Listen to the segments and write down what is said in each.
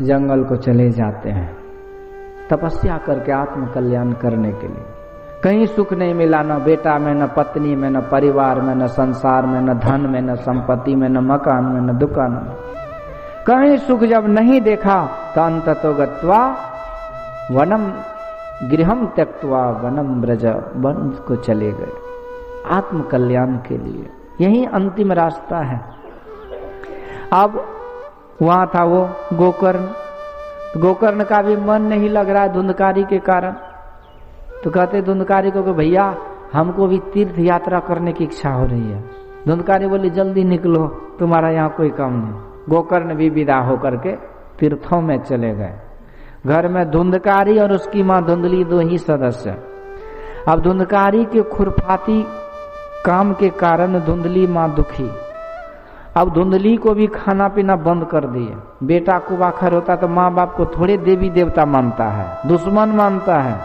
जंगल को चले जाते हैं तपस्या करके आत्म कल्याण करने के लिए। कहीं सुख नहीं मिला, न बेटा में, न पत्नी में, न परिवार में, न संसार में, न धन में, न संपत्ति में, न मकान में, न दुकान में। कहीं सुख जब नहीं देखा तो अंततो गत्वा वनम गृहम त्यक्त्वा वनम ब्रज, वन को चले गए आत्म कल्याण के लिए। यही अंतिम रास्ता है। अब वहां था वो गोकर्ण, गोकर्ण का भी मन नहीं लग रहा है धुंधकारी के कारण। तो कहते धुंधकारी को कि भैया हमको भी तीर्थ यात्रा करने की इच्छा हो रही है। धुंधकारी बोली जल्दी निकलो, तुम्हारा यहाँ कोई काम नहीं। गोकर्ण भी विदा होकर के तीर्थों में चले गए। घर में धुंधकारी और उसकी माँ धुंधली दो ही सदस्य। अब धुंधकारी के खुरफाती काम के कारण धुंधली माँ दुखी। अब धुंधली को भी खाना पीना बंद कर दिए। बेटा कुवाखर होता तो माँ बाप को थोड़े देवी देवता मानता है, दुश्मन मानता है।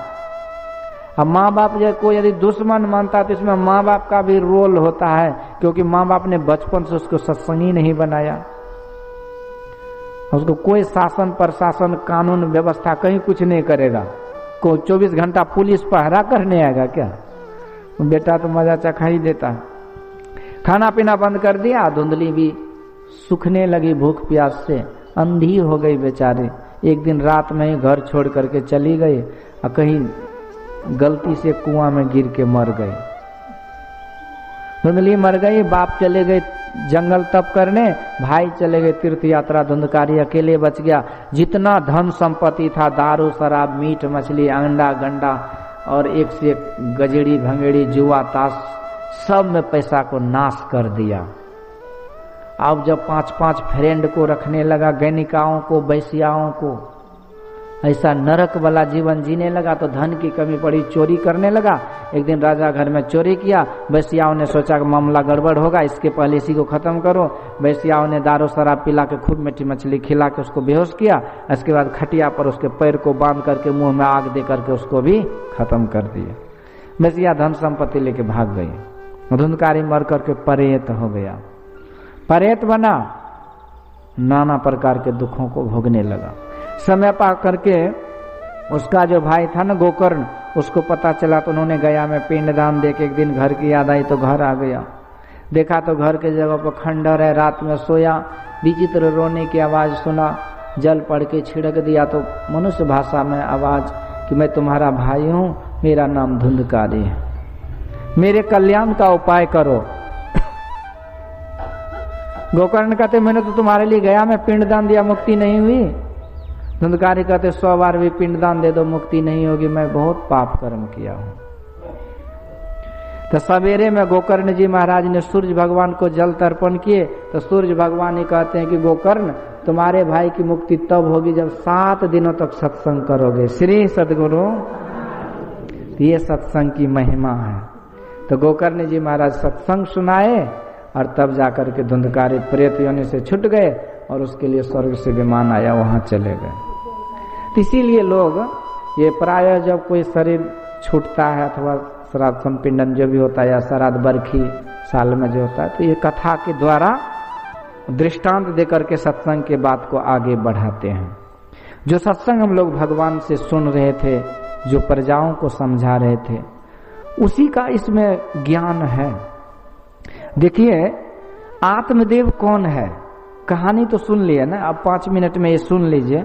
अब माँ बाप कोई यदि दुश्मन मानता है तो इसमें माँ बाप का भी रोल होता है, क्योंकि माँ बाप ने बचपन से उसको सत्संगी नहीं बनाया। उसको कोई शासन प्रशासन कानून व्यवस्था कहीं कुछ नहीं करेगा। को 24 घंटा पुलिस पहरा करने आएगा क्या? बेटा तो मजा चखा ही देता है। खाना पीना बंद कर दिया। धुंधली भी सूखने लगी भूख प्यास से, अंधी हो गई बेचारी। एक दिन रात में ही घर छोड़ करके चली गई और कहीं गलती से कुआं में गिर के मर गई। धुंधली मर गई, बाप चले गए जंगल तप करने, भाई चले गए तीर्थ यात्रा, धुंधकारी अकेले बच गया। जितना धन संपत्ति था, दारू शराब मीट मछली अंडा गंडा और एक से एक गजेड़ी भंगेड़ी जुआ ताश, सब में पैसा को नाश कर दिया। अब जब 5-5 फ्रेंड को रखने लगा, गैनिकाओं को, वैश्याओं को, ऐसा नरक वाला जीवन जीने लगा तो धन की कमी पड़ी, चोरी करने लगा। एक दिन राजा घर में चोरी किया। वैश्याओं ने सोचा कि मामला गड़बड़ होगा, इसके पहले इसी को खत्म करो। वैश्याओं ने दारू शराब पिला के खूब मीठी मछली खिला के उसको बेहोश किया। इसके बाद खटिया पर उसके पैर को बांध करके मुंह में आग दे करके उसको भी खत्म कर दिया। वैश्या धन संपत्ति लेके भाग गई। धुंधकारी मर करके परेत हो गया। परेत बना, नाना प्रकार के दुखों को भोगने लगा। समय पा करके उसका जो भाई था ना गोकर्ण, उसको पता चला तो उन्होंने गया में पिंडदान दे के एक दिन घर की याद आई तो घर आ गया। देखा तो घर के जगह पर खंडर है। रात में सोया, विचित्र रोने की आवाज सुना, जल पड़ के छिड़क दिया तो मनुष्य भाषा में आवाज कि मैं तुम्हारा भाई हूँ, मेरा नाम धुंधकारी है, मेरे कल्याण का उपाय करो। गोकर्ण कहते मैंने तो तुम्हारे लिए गया में पिंडदान दिया, मुक्ति नहीं हुई। धुंधकारी कहते 100 बार भी पिंडदान दे दो मुक्ति नहीं होगी, मैं बहुत पाप कर्म किया हूं। तो सवेरे में गोकर्ण जी महाराज ने सूर्य भगवान को जल तर्पण किए तो सूर्य भगवान ही कहते हैं कि गोकर्ण तुम्हारे भाई की मुक्ति तब होगी जब 7 दिनों तक सत्संग करोगे। श्री सद्गुरु, ये सत्संग की महिमा है। तो गोकर्ण जी महाराज सत्संग सुनाए और तब जाकर के धुंधकारी प्रेत योनि से छूट गए और उसके लिए स्वर्ग से विमान आया, वहां चले गए। तो इसीलिए लोग ये प्राय जब कोई शरीर छूटता है अथवा श्राद्ध संपिंडन जो भी होता है या श्राद्ध बरखी साल में जो होता है, तो ये कथा के द्वारा दृष्टांत देकर के सत्संग के बात को आगे बढ़ाते हैं। जो सत्संग हम लोग भगवान से सुन रहे थे, जो प्रजाओं को समझा रहे थे, उसी का इसमें ज्ञान है। देखिए आत्मदेव कौन है, कहानी तो सुन लिया ना, अब 5 मिनट में ये सुन लीजिए।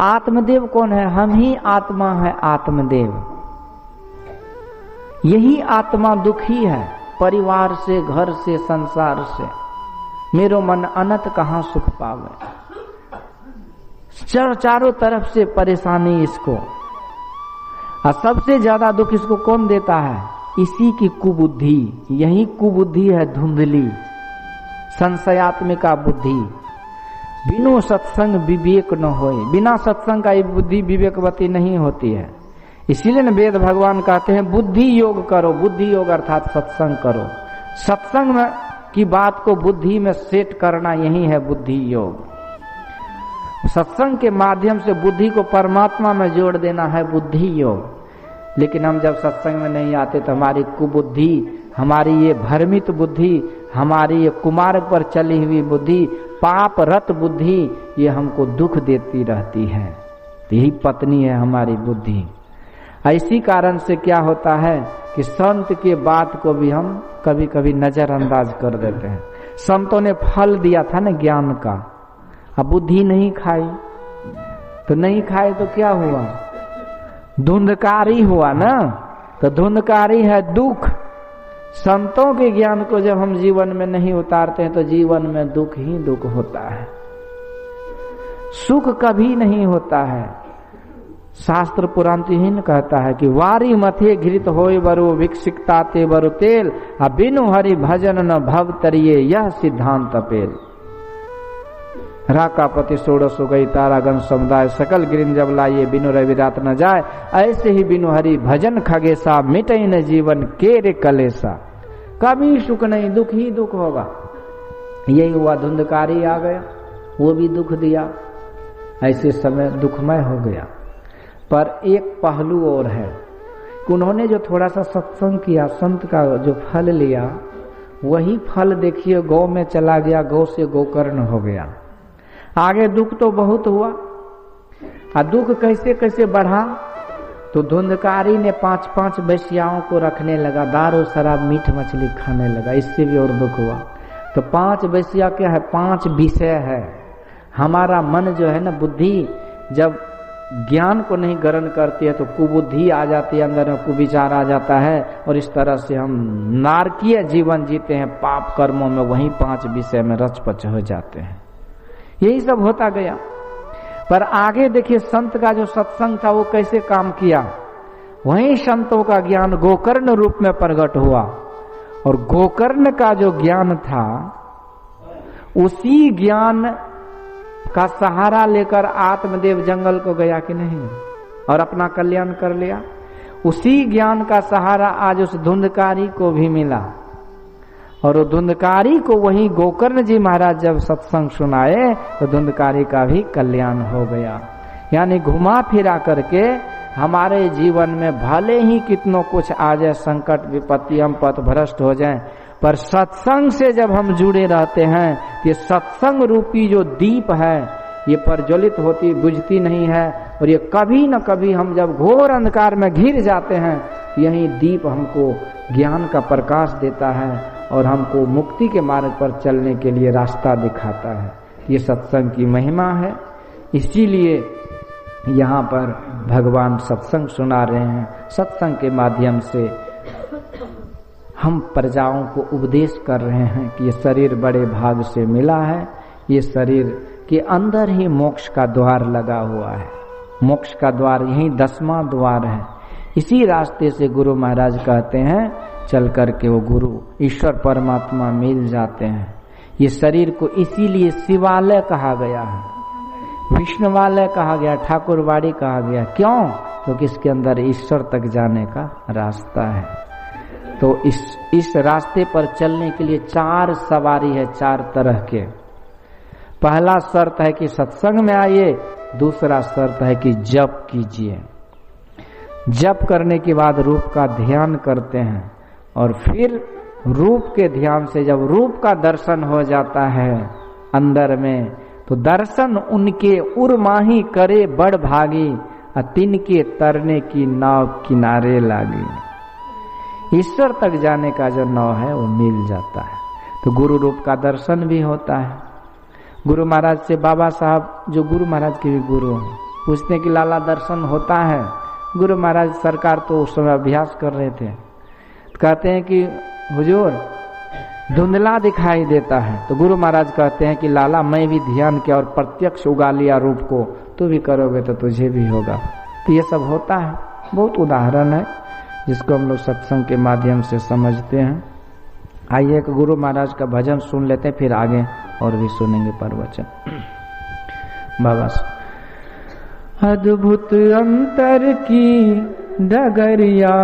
आत्मदेव कौन है? हम ही आत्मा है आत्मदेव। यही आत्मा दुखी है परिवार से, घर से, संसार से। मेरो मन अनंत कहाँ सुख पावे। चारों तरफ से परेशानी इसको, और सबसे ज्यादा दुख इसको कौन देता है? इसी की कुबुद्धि। यही कुबुद्धि है धुंधली, संशयात्मिका बुद्धि। बिनु सत्संग विवेक न होए। बिना सत्संग का ये बुद्धि विवेकवती नहीं होती है। इसीलिए न वेद भगवान कहते हैं बुद्धि योग करो। बुद्धि योग अर्थात सत्संग करो। सत्संग में की बात को बुद्धि में सेट करना, यही है बुद्धि योग। सत्संग के माध्यम से बुद्धि को परमात्मा में जोड़ देना है बुद्धि योग। लेकिन हम जब सत्संग में नहीं आते तो हमारी कुबुद्धि, हमारी ये भ्रमित बुद्धि, हमारी ये कुमार्ग पर चली हुई बुद्धि पाप रत बुद्धि ये हमको दुख देती रहती है। यही पत्नी है हमारी बुद्धि। इसी कारण से क्या होता है कि संत के बात को भी हम कभी कभी नजरअंदाज कर देते हैं। संतों ने फल दिया था ना ज्ञान का, अब बुद्धि नहीं खाई तो नहीं खाई तो क्या हुआ, धुंधकारी हुआ ना। तो धुंधकारी है दुख। संतों के ज्ञान को जब हम जीवन में नहीं उतारते हैं तो जीवन में दुख ही दुख होता है, सुख कभी नहीं होता है। शास्त्र पुराण ही कहता है कि वारी मथे घृत होय बरु विकसिकता ते बरु तेल, आ बिनु हरि भजन न भव तरिये यह सिद्धांत पेल। राकापति षोड़श हो गई तारागण समुदाय, सकल गिरिन जब लाइए बिनु रवि रात न जाए। ऐसे ही बिनु हरि भजन खगेसा, मिटे न जीवन के रे कलेसा। कभी सुख नहीं, दुख ही दुख होगा। यही हुआ, धुंधकारी आ गया, वो भी दुख दिया, ऐसे समय दुखमय हो गया। पर एक पहलू और है कि उन्होंने जो थोड़ा सा सत्संग किया, संत का जो फल लिया, वही फल देखिए गौ में चला गया, गौ से गोकर्ण हो गया। आगे दुख तो बहुत हुआ। दुख कैसे कैसे बढ़ा, तो धुंधकारी ने 5-5 वेश्याओं को रखने लगा, दारू शराब मीट मछली खाने लगा, इससे भी और दुख हुआ। तो 5 वेश्या क्या है, 5 विषय है। हमारा मन जो है ना, बुद्धि जब ज्ञान को नहीं ग्रहण करती है तो कुबुद्धि आ जाती है, अंदर में कुविचार आ जाता है, और इस तरह से हम नारकीय जीवन जीते हैं, पाप कर्मों में वहीं 5 विषय में रचपच हो जाते हैं। यही सब होता गया। पर आगे देखिए संत का जो सत्संग था वो कैसे काम किया। वहीं संतों का ज्ञान गोकर्ण रूप में प्रकट हुआ, और गोकर्ण का जो ज्ञान था उसी ज्ञान का सहारा लेकर आत्मदेव जंगल को गया कि नहीं, और अपना कल्याण कर लिया। उसी ज्ञान का सहारा आज उस धुंधकारी को भी मिला, और वो धुंधकारी को वही गोकर्ण जी महाराज जब सत्संग सुनाए तो धुंधकारी का भी कल्याण हो गया। यानी घुमा फिरा करके हमारे जीवन में भले ही कितनों कुछ आ जाए, संकट विपत्ति, हम पथ भ्रष्ट हो जाएं, पर सत्संग से जब हम जुड़े रहते हैं, ये सत्संग रूपी जो दीप है ये प्रज्वलित होती बुझती नहीं है, और ये कभी न कभी हम जब घोर अंधकार में घिर जाते हैं, यही दीप हमको ज्ञान का प्रकाश देता है और हमको मुक्ति के मार्ग पर चलने के लिए रास्ता दिखाता है। ये सत्संग की महिमा है। इसीलिए यहाँ पर भगवान सत्संग सुना रहे हैं। सत्संग के माध्यम से हम प्रजाओं को उपदेश कर रहे हैं कि ये शरीर बड़े भाग से मिला है, ये शरीर के अंदर ही मोक्ष का द्वार लगा हुआ है। मोक्ष का द्वार यही 10वां द्वार है। इसी रास्ते से गुरु महाराज कहते हैं चल करके वो गुरु ईश्वर परमात्मा मिल जाते हैं। ये शरीर को इसीलिए शिवालय कहा गया है, विष्णुवालय कहा गया, ठाकुरवाड़ी कहा गया। क्यों? क्योंकि इसके अंदर ईश्वर तक जाने का रास्ता है। तो इस रास्ते पर चलने के लिए 4 सवारी है, 4 तरह के। पहला शर्त है कि सत्संग में आइए, दूसरा शर्त है कि जप कीजिए। जप करने के बाद रूप का ध्यान करते हैं, और फिर रूप के ध्यान से जब रूप का दर्शन हो जाता है अंदर में, तो दर्शन उनके उर्माही करे बड़ भागी, तिनके तरने की नाव किनारे लागी। ईश्वर तक जाने का जो नाव है वो मिल जाता है। तो गुरु रूप का दर्शन भी होता है। गुरु महाराज से बाबा साहब, जो गुरु महाराज के भी गुरु हैं, पूछते कि लाला दर्शन होता है? गुरु महाराज सरकार तो उस समय अभ्यास कर रहे थे, कहते हैं कि हुजूर धुंधला दिखाई देता है। तो गुरु महाराज कहते हैं कि लाला मैं भी ध्यान किया और प्रत्यक्ष उगा लिया रूप को, तू भी करोगे तो तुझे भी होगा। तो ये सब होता है। बहुत उदाहरण है जिसको हम लोग सत्संग के माध्यम से समझते हैं। आइए एक गुरु महाराज का भजन सुन लेते हैं, फिर आगे और भी सुनेंगे प्रवचन। बाबा अद्भुत अंतर की डगरिया